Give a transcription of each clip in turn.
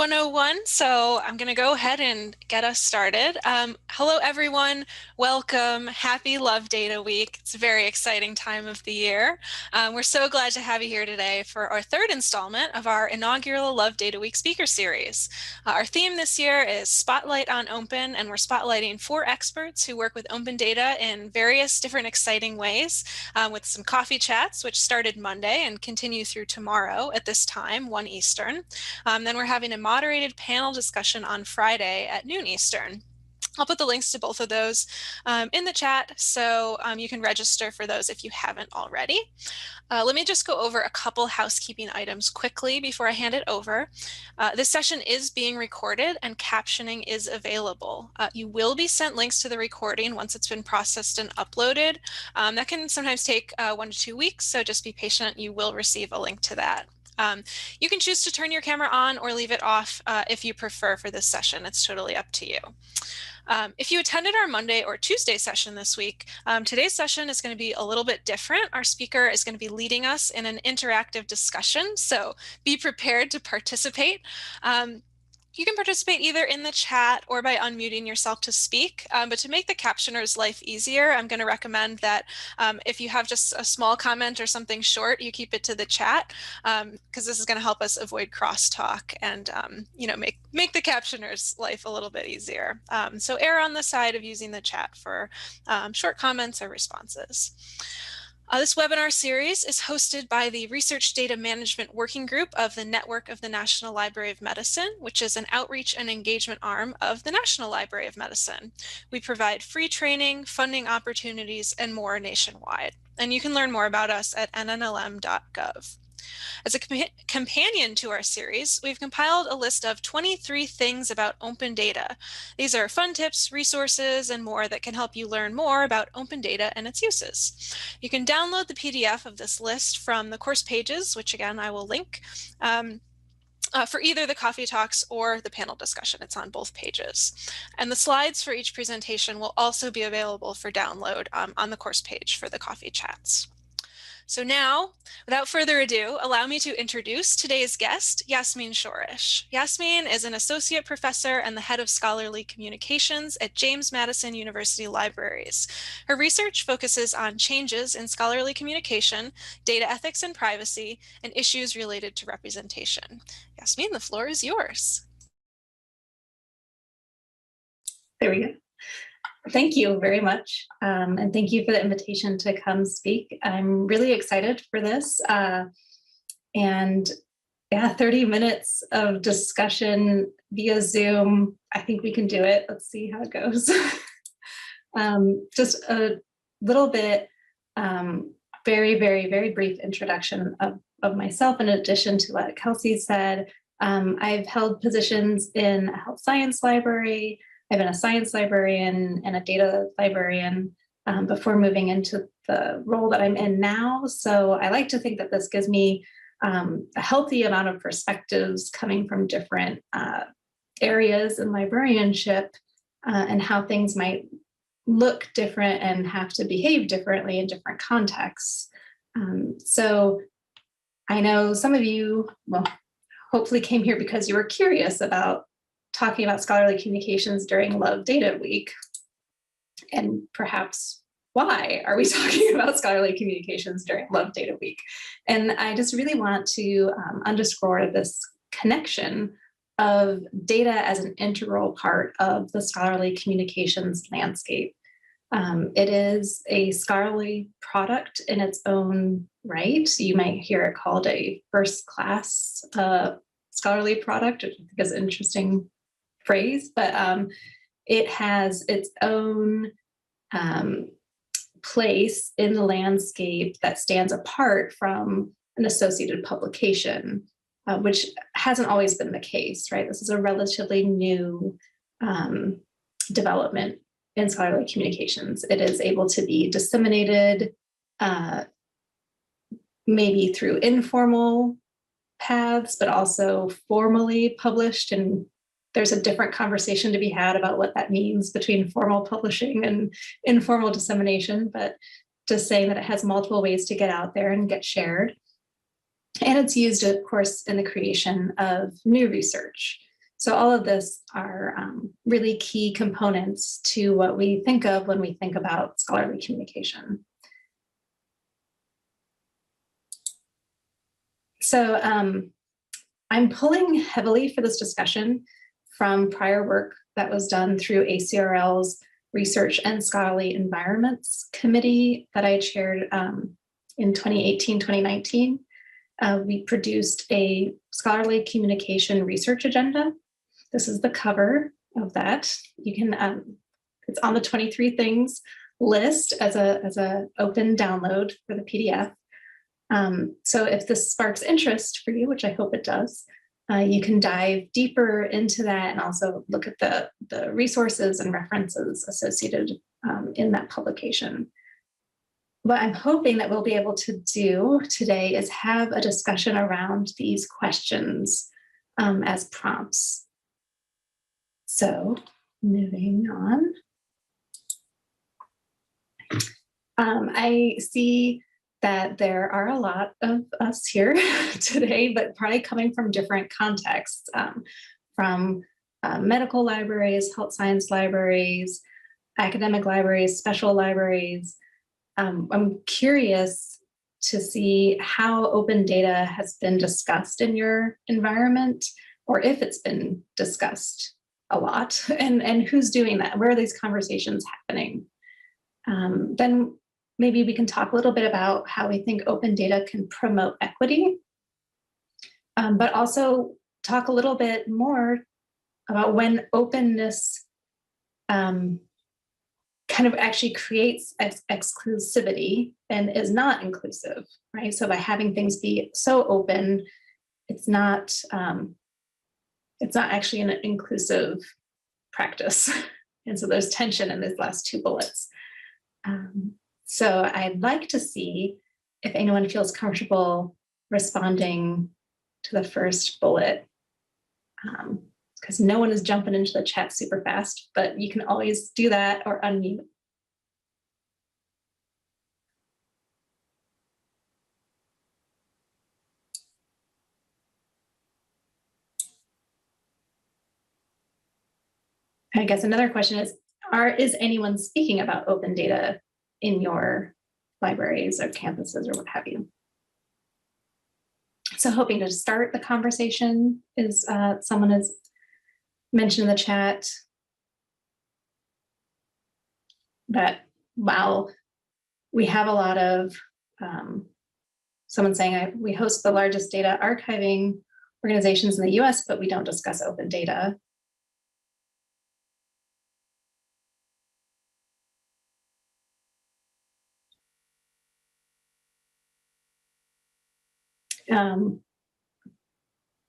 101, so I'm going to go ahead and get us started. Hello, everyone. Welcome. Happy Love Data Week. It's a very exciting time of the year. We're so glad to have you here today for our third installment of our inaugural Love Data Week speaker series. Our theme this year is Spotlight on Open, and we're spotlighting 4 experts who work with open data in various different exciting ways, with some coffee chats, which started Monday and continue through tomorrow at this time, 1 Eastern. Then we're having a moderated panel discussion on Friday at noon Eastern. I'll put the links to both of those in the chat, so you can register for those if you haven't already. Let me just go over a couple housekeeping items quickly before I hand it over. This session is being recorded and captioning is available. You will be sent links to the recording once it's been processed and uploaded. That can sometimes take 1 to 2 weeks, so just be patient. You will receive a link to that. You can choose to turn your camera on or leave it off if you prefer for this session. It's totally up to you. If you attended our Monday or Tuesday session this week, today's session is going to be a little bit different. Our speaker is going to be leading us in an interactive discussion, so be prepared to participate. You can participate either in the chat or by unmuting yourself to speak, but to make the captioner's life easier, I'm going to recommend that if you have just a small comment or something short, you keep it to the chat, because this is going to help us avoid crosstalk and make the captioner's life a little bit easier. So err on the side of using the chat for short comments or responses. This webinar series is hosted by the Research Data Management Working Group of the Network of the National Library of Medicine, which is an outreach and engagement arm of the National Library of Medicine. We provide free training, funding opportunities, and more nationwide. And you can learn more about us at nnlm.gov. As a companion to our series, we've compiled a list of 23 things about open data. These are fun tips, resources, and more that can help you learn more about open data and its uses. You can download the PDF of this list from the course pages, which again I will link, for either the coffee talks or the panel discussion. It's on both pages. And the slides for each presentation will also be available for download on the course page for the coffee chats. So now, without further ado, allow me to introduce today's guest, Yasmin Shorish. Yasmin is an associate professor and the head of scholarly communications at James Madison University Libraries. Her research focuses on changes in scholarly communication, data ethics and privacy, and issues related to representation. Yasmin, the floor is yours. There we go. Thank you very much. And thank you for the invitation to come speak. I'm really excited for this. And yeah, 30 minutes of discussion via Zoom. I think we can do it. Let's see how it goes. Just a little bit, very, very, very brief introduction of myself in addition to what Kelsey said. I've held positions in a health science library. I've been a science librarian and a data librarian before moving into the role that I'm in now. So I like to think that this gives me a healthy amount of perspectives coming from different areas in librarianship and how things might look different and have to behave differently in different contexts. So I know some of you, well, hopefully came here because you were curious about talking about scholarly communications during Love Data Week. And perhaps why are we talking about scholarly communications during Love Data Week? And I just really want to underscore this connection of data as an integral part of the scholarly communications landscape. It is a scholarly product in its own right. You might hear it called a first-class scholarly product, which I think is an interesting phrase, but it has its own place in the landscape that stands apart from an associated publication, which hasn't always been the case, right? This is a relatively new development in scholarly communications. It is able to be disseminated maybe through informal paths, but also formally published, and there's a different conversation to be had about what that means between formal publishing and informal dissemination, but just saying that it has multiple ways to get out there and get shared. And it's used, of course, in the creation of new research. So all of this are really key components to what we think of when we think about scholarly communication. So I'm pulling heavily for this discussion from prior work that was done through ACRL's Research and Scholarly Environments Committee that I chaired in 2018, 2019. We produced a scholarly communication research agenda. This is the cover of that. You can, it's on the 23 things list as a open download for the PDF. So if this sparks interest for you, which I hope it does, you can dive deeper into that and also look at the resources and references associated in that publication. What I'm hoping that we'll be able to do today is have a discussion around these questions as prompts. So moving on. I see that there are a lot of us here today, but probably coming from different contexts, from medical libraries, health science libraries, academic libraries, special libraries. I'm curious to see how open data has been discussed in your environment, or if it's been discussed a lot, and who's doing that? Where are these conversations happening? Then maybe we can talk a little bit about how we think open data can promote equity, but also talk a little bit more about when openness kind of actually creates exclusivity and is not inclusive, right? So by having things be so open, it's not actually an inclusive practice. And so there's tension in these last two bullets. So I'd like to see if anyone feels comfortable responding to the first bullet, because no one is jumping into the chat super fast, but you can always do that or unmute. I guess another question is anyone speaking about open data in your libraries or campuses or what have you? So hoping to start the conversation is someone has mentioned in the chat that while we have a lot of, someone saying we host the largest data archiving organizations in the US, but we don't discuss open data.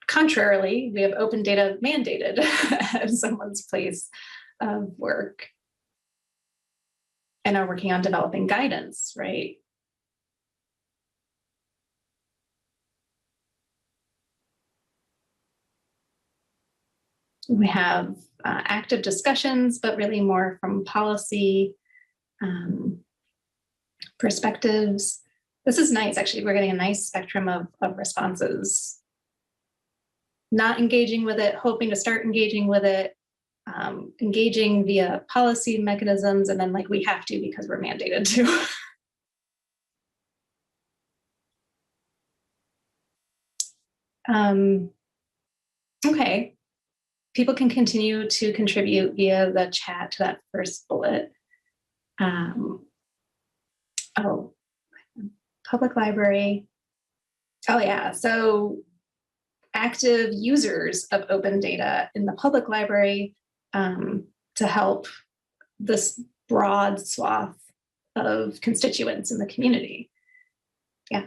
Contrarily, we have open data mandated at someone's place of work and are working on developing guidance, right? We have active discussions, but really more from policy perspectives. This is nice, actually. We're getting a nice spectrum of responses. Not engaging with it, hoping to start engaging with it, engaging via policy mechanisms, and then like we have to because we're mandated to. Okay, people can continue to contribute via the chat to that first bullet. Oh, public library. Oh yeah, so active users of open data in the public library to help this broad swath of constituents in the community. Yeah.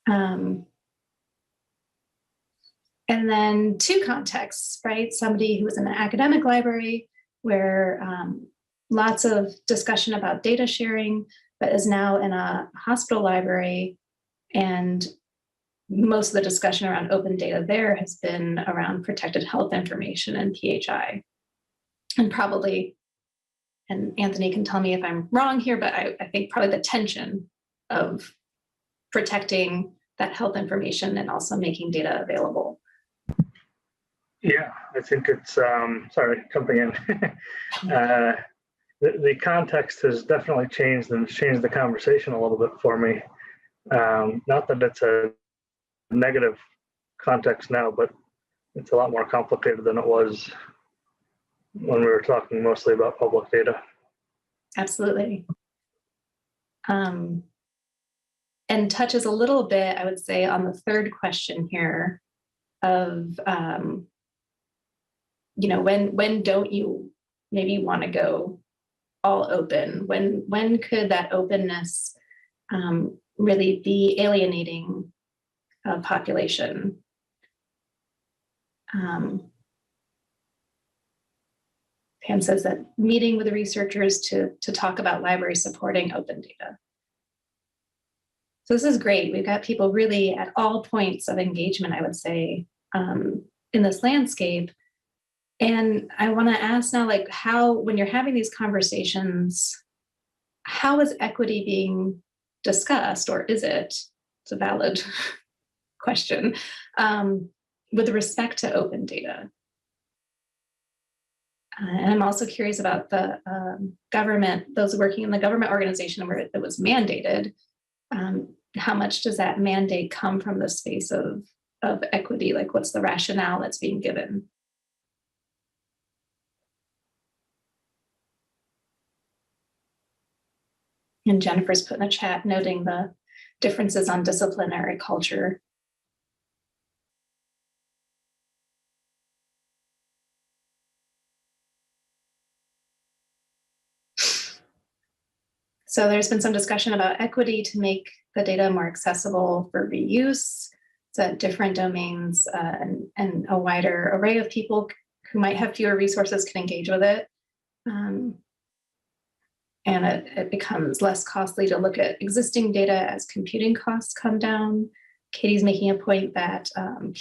And then two contexts, right? Somebody who was in an academic library where lots of discussion about data sharing, but is now in a hospital library, and most of the discussion around open data there has been around protected health information and PHI. And probably, and Anthony can tell me if I'm wrong here, but I think probably the tension of protecting that health information and also making data available? Yeah, I think it's, sorry, jumping in. The context has definitely changed and changed the conversation a little bit for me. Not that it's a negative context now, but it's a lot more complicated than it was when we were talking mostly about public data. Absolutely. And touches a little bit, I would say, on the third question here of, when don't you maybe want to go all open? When could that openness really be alienating a population? Pam says that meeting with the researchers to talk about libraries supporting open data. So this is great. We've got people really at all points of engagement, I would say, in this landscape. And I want to ask now, like, how, when you're having these conversations, how is equity being discussed, or is it? It's a valid question, with respect to open data. And I'm also curious about the government, those working in the government organization where it was mandated. How much does that mandate come from the space of equity? Like, what's the rationale that's being given? And Jennifer's put in the chat noting the differences on disciplinary culture. So there's been some discussion about equity to make the data more accessible for reuse, so that different domains and a wider array of people who might have fewer resources can engage with it. And it becomes less costly to look at existing data as computing costs come down. Katie's making a point that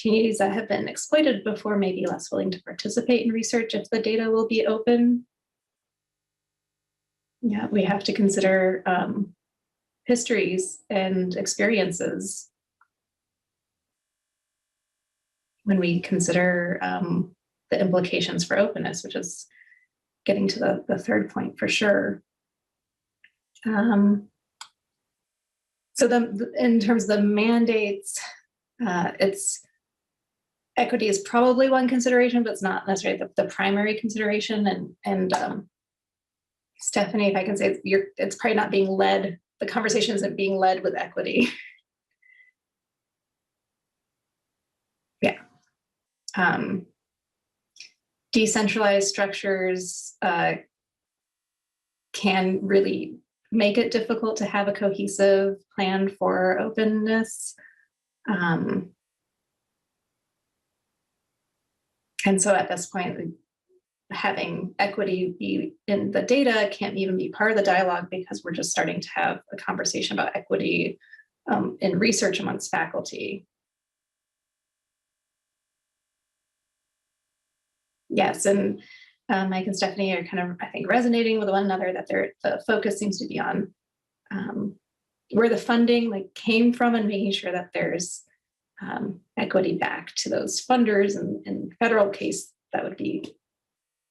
communities that have been exploited before may be less willing to participate in research if the data will be open. Yeah, we have to consider histories and experiences when we consider the implications for openness, which is getting to the third point for sure. So in terms of the mandates, equity is probably one consideration, but it's not necessarily the primary consideration. And Stephanie, if I can say, it's probably not being led, the conversation isn't being led with equity. Yeah. Decentralized structures can really make it difficult to have a cohesive plan for openness. And so at this point, having equity be in the data can't even be part of the dialogue, because we're just starting to have a conversation about equity in research amongst faculty. Yes, and Mike and Stephanie are kind of, I think, resonating with one another, that the focus seems to be on where the funding came from, and making sure that there's equity back to those funders, and in federal case, that would be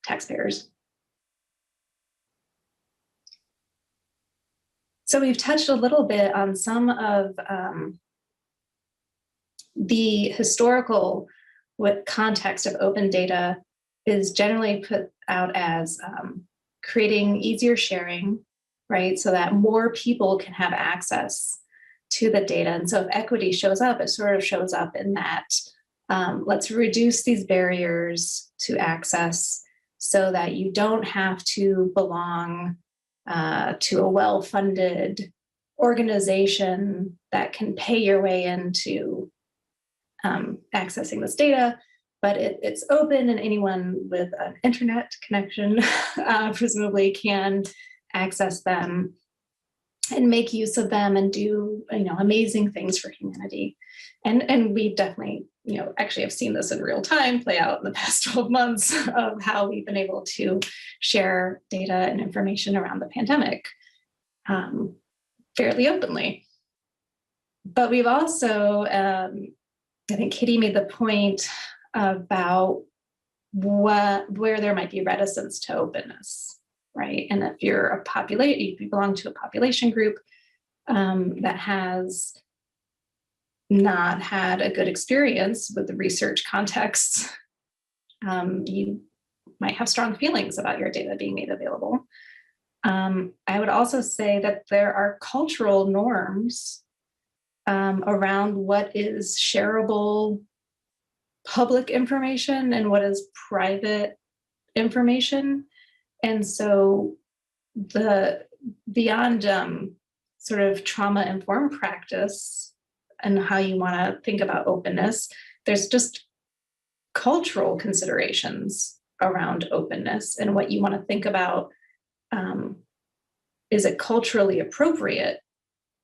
taxpayers. So we've touched a little bit on some of the historical context of open data is generally put out as creating easier sharing, right? So that more people can have access to the data. And so if equity shows up, it sort of shows up in that let's reduce these barriers to access so that you don't have to belong to a well-funded organization that can pay your way into accessing this data, but it's open and anyone with an internet connection presumably can access them and make use of them and do amazing things for humanity. And we definitely actually have seen this in real time play out in the past 12 months of how we've been able to share data and information around the pandemic fairly openly. But we've also, I think Kitty made the point about where there might be reticence to openness, right? And if you're if you belong to a population group that has not had a good experience with the research context, you might have strong feelings about your data being made available. I would also say that there are cultural norms around what is shareable public information and what is private information. And so the beyond sort of trauma-informed practice and how you want to think about openness, there's just cultural considerations around openness and what you want to think about. Is it culturally appropriate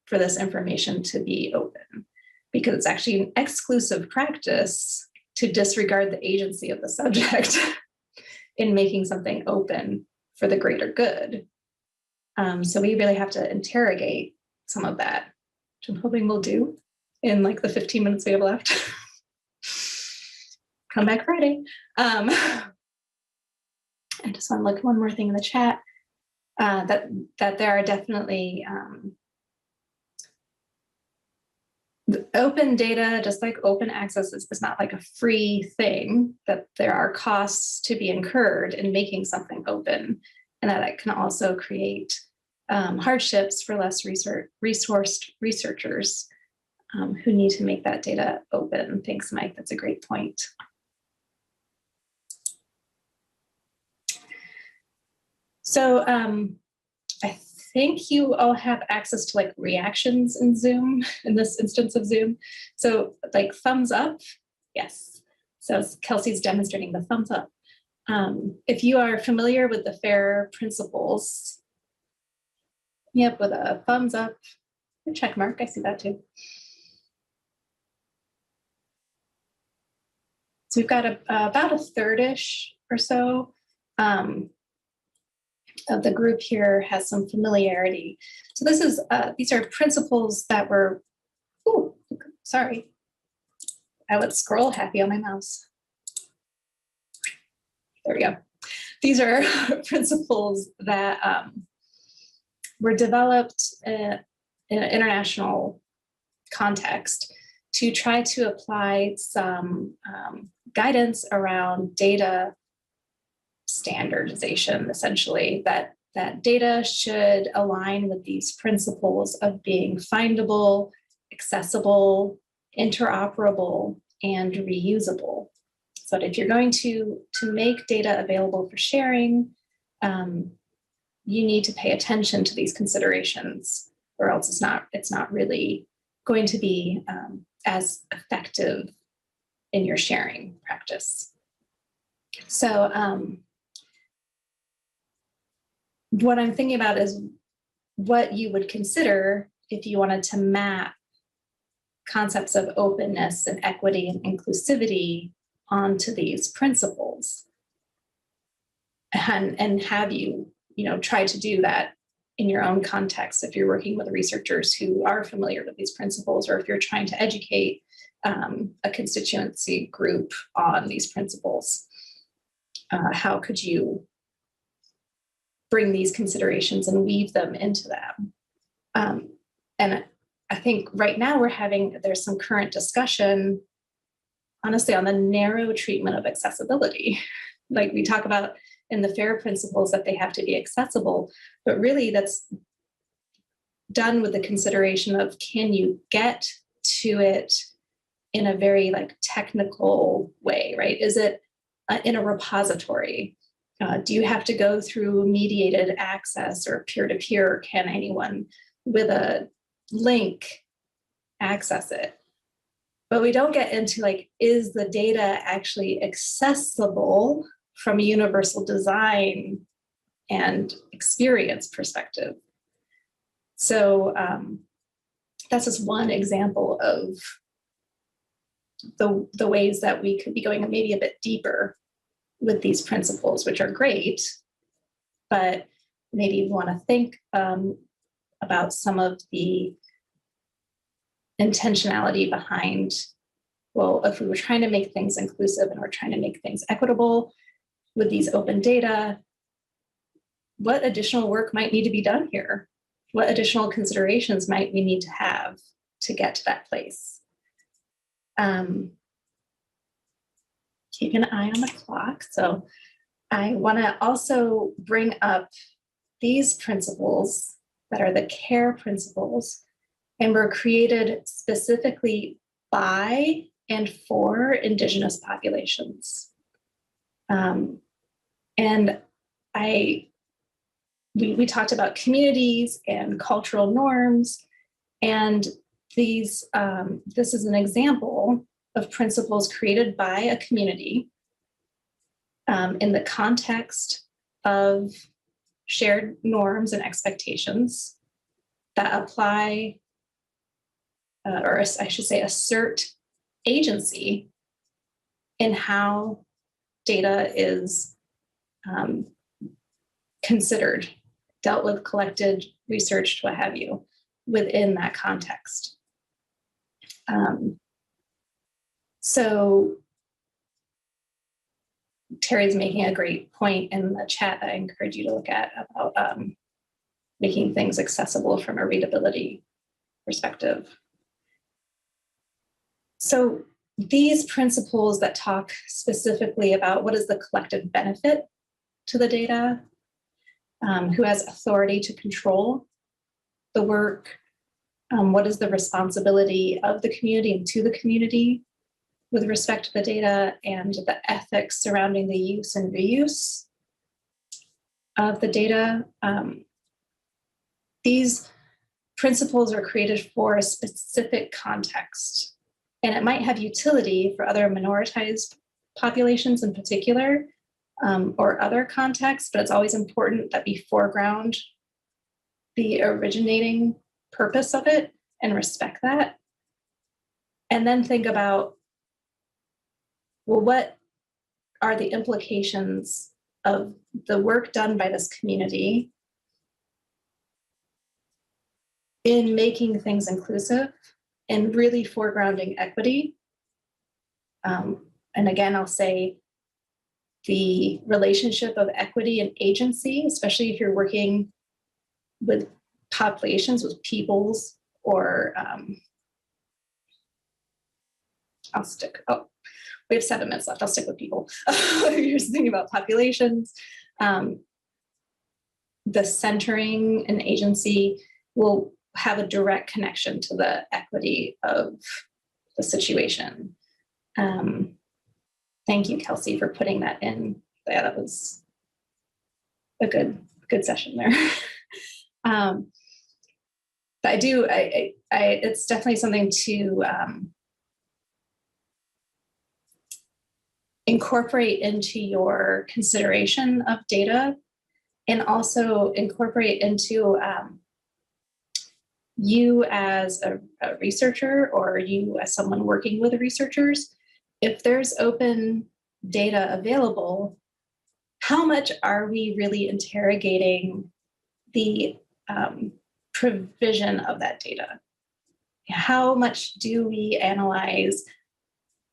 for this information to be open? Because it's actually an exclusive practice to disregard the agency of the subject in making something open for the greater good. So we really have to interrogate some of that, which I'm hoping we'll do in like the 15 minutes we have left. Come back Friday. I just want to look at one more thing in the chat. That there are definitely open data, just like open access is not like a free thing, that there are costs to be incurred in making something open, and that it can also create hardships for less resourced researchers who need to make that data open. Thanks, Mike. That's a great point. So I think you all have access to like reactions in Zoom, in this instance of Zoom. So like thumbs up, yes. So Kelsey's demonstrating the thumbs up. If you are familiar with the FAIR principles, yep, with a thumbs up, a check mark, I see that too. So we've got about a third-ish or so of the group here has some familiarity. So this is these are principles that were, ooh, sorry, I would scroll happy on my mouse. There we go. These are principles that were developed in an international context to try to apply some guidance around data standardization, essentially, that data should align with these principles of being findable, accessible, interoperable, and reusable. So if you're going to make data available for sharing, you need to pay attention to these considerations, or else it's not really going to be as effective in your sharing practice. So what I'm thinking about is what you would consider if you wanted to map concepts of openness and equity and inclusivity onto these principles, and have you try to do that in your own context if you're working with researchers who are familiar with these principles, or if you're trying to educate a constituency group on these principles. How could you bring these considerations and weave them into them? And I think right now there's some current discussion, honestly, on the narrow treatment of accessibility. Like we talk about in the FAIR principles that they have to be accessible, but really that's done with the consideration of, can you get to it in a very like technical way, right? Is it in a repository? Do you have to go through mediated access or peer-to-peer? Can anyone with a link access it? But we don't get into like, is the data actually accessible from a universal design and experience perspective? So that's just one example of the ways that we could be going maybe a bit deeper with these principles, which are great, but maybe you want to think about some of the intentionality behind, well, if we were trying to make things inclusive and we're trying to make things equitable with these open data, what additional work might need to be done here? What additional considerations might we need to have to get to that place? Keep an eye on the clock. So I want to also bring up these principles that are the CARE principles, and were created specifically by and for Indigenous populations. And we talked about communities and cultural norms, and this is an example of principles created by a community in the context of shared norms and expectations that apply, or I should say, assert agency in how data is considered, dealt with, collected, researched, what have you, within that context. So Terry's making a great point in the chat that I encourage you to look at about making things accessible from a readability perspective. So these principles that talk specifically about what is the collective benefit to the data, who has authority to control the work, what is the responsibility of the community and to the community with respect to the data, and the ethics surrounding the use and reuse of the data. These principles are created for a specific context, and it might have utility for other minoritized populations in particular, or other contexts, but it's always important that we foreground the originating purpose of it and respect that. And then think about, well, what are the implications of the work done by this community in making things inclusive and really foregrounding equity? And again, I'll say the relationship of equity and agency, especially if you're working with populations, with peoples, or we have 7 minutes left. I'll stick with people. Here's the thing about populations. The centering and agency will have a direct connection to the equity of the situation. Thank you, Kelsey, for putting that in. Yeah, that was a good session there. But it's definitely something to incorporate into your consideration of data, and also incorporate into you as a researcher, or you as someone working with researchers. If there's open data available, how much are we really interrogating the provision of that data? How much do we analyze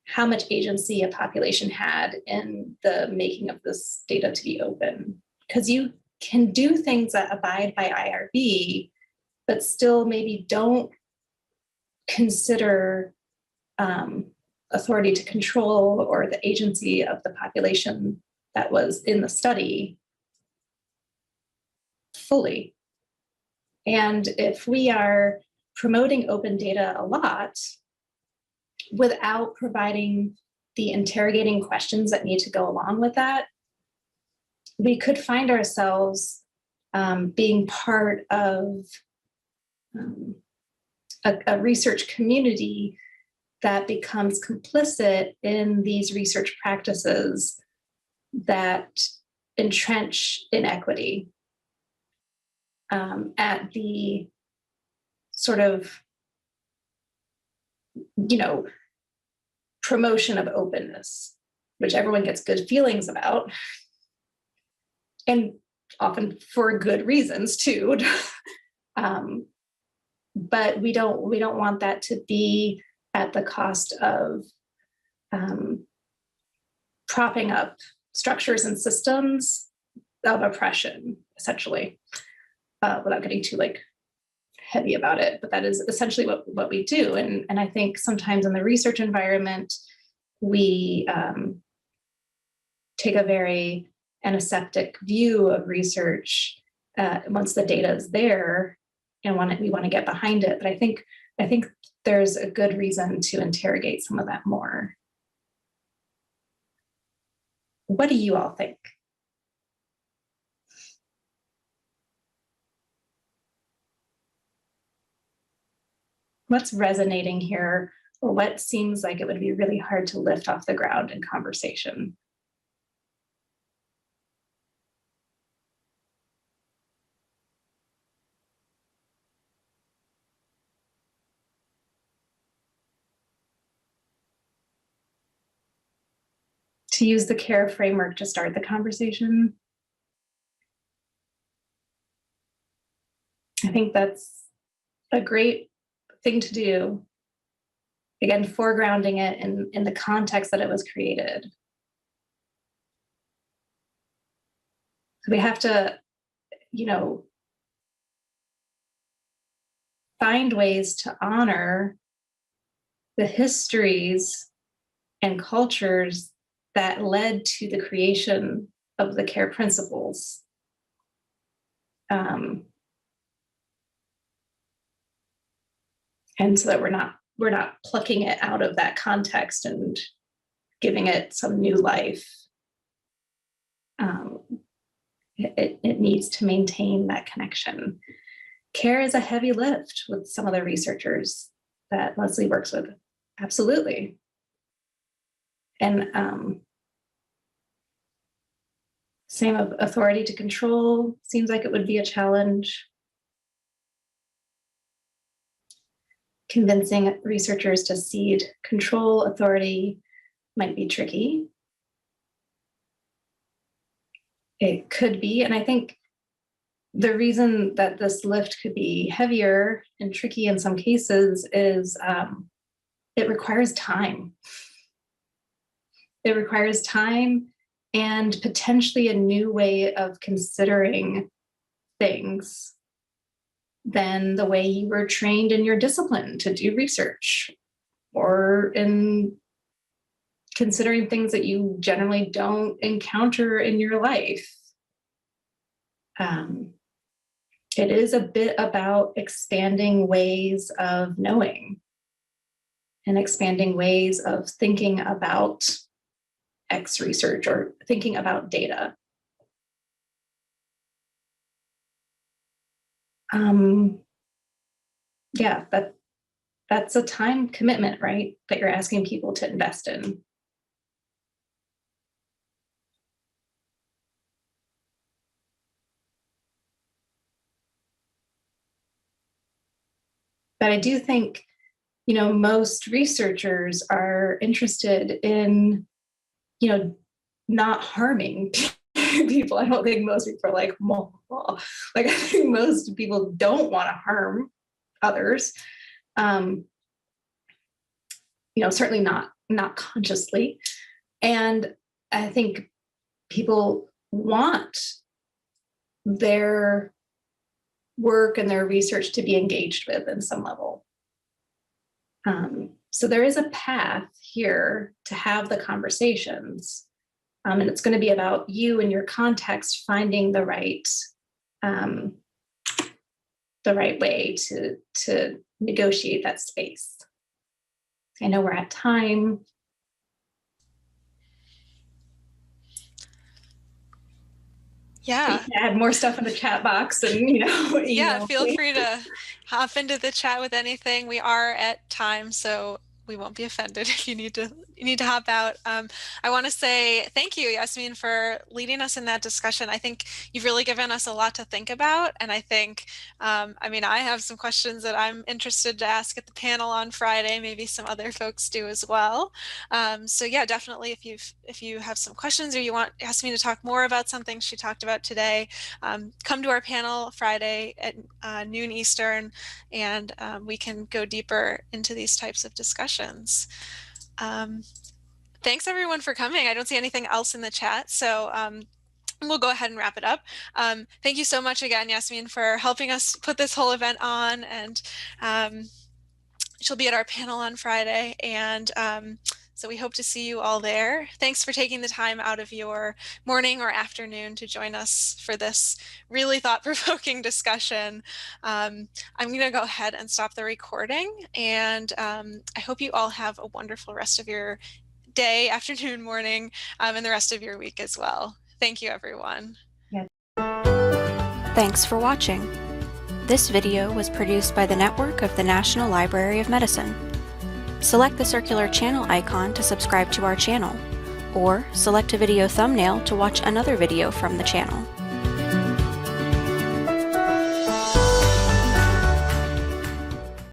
how much agency a population had in the making of this data to be open? Because you can do things that abide by IRB, but still maybe don't consider authority to control or the agency of the population that was in the study fully. And if we are promoting open data a lot without providing the interrogating questions that need to go along with that, we could find ourselves being part of a research community that becomes complicit in these research practices that entrench inequity at the sort of, promotion of openness, which everyone gets good feelings about, and often for good reasons too. but we don't want that to be at the cost of propping up structures and systems of oppression, essentially, without getting too like heavy about it. But that is essentially what we do. And I think sometimes in the research environment, we take a very antiseptic view of research once the data is there, and we want to get behind it. But I think there's a good reason to interrogate some of that more. What do you all think? What's resonating here, or what seems like it would be really hard to lift off the ground in conversation? To use the CARE framework to start the conversation. I think that's a great thing to do. Again, foregrounding it in the context that it was created. So we have to, find ways to honor the histories and cultures that led to the creation of the CARE principles. And so that we're not plucking it out of that context and giving it some new life. It needs to maintain that connection. CARE is a heavy lift with some of the researchers that Leslie works with. Absolutely. And same of authority to control seems like it would be a challenge. Convincing researchers to cede control authority might be tricky. It could be, and I think the reason that this lift could be heavier and tricky in some cases is it requires time. It requires time and potentially a new way of considering things than the way you were trained in your discipline to do research, or in considering things that you generally don't encounter in your life. It is a bit about expanding ways of knowing and expanding ways of thinking about X research or thinking about data. Yeah, that's a time commitment, right? That you're asking people to invest in. But I do think, most researchers are interested in, not harming people. I don't think most people are like, well, like I think most people don't want to harm others. Certainly not consciously. And I think people want their work and their research to be engaged with in some level. So there is a path here to have the conversations. And it's going to be about you and your context finding the right way to negotiate that space. I know we're at time. Yeah. Add more stuff in the chat box and, Yeah, feel free to hop into the chat with anything. We are at time, so we won't be offended if you need to hop out. I want to say thank you, Yasmin, for leading us in that discussion. I think you've really given us a lot to think about, and I think, I mean, I have some questions that I'm interested to ask at the panel on Friday. Maybe some other folks do as well. So yeah, definitely, if you have some questions or you want Yasmin to talk more about something she talked about today, come to our panel Friday at noon Eastern, and we can go deeper into these types of discussions. Thanks everyone for coming. I don't see anything else in the chat, so we'll go ahead and wrap it up. Thank you so much again, Yasmin, for helping us put this whole event on, and she'll be at our panel on Friday, and so we hope to see you all there. Thanks for taking the time out of your morning or afternoon to join us for this really thought-provoking discussion. I'm going to go ahead and stop the recording, and I hope you all have a wonderful rest of your day, afternoon, morning, and the rest of your week as well. Thank you, everyone. Thanks for watching. This video was produced by the network of the National Library of Medicine. Select the circular channel icon to subscribe to our channel, or select a video thumbnail to watch another video from the channel.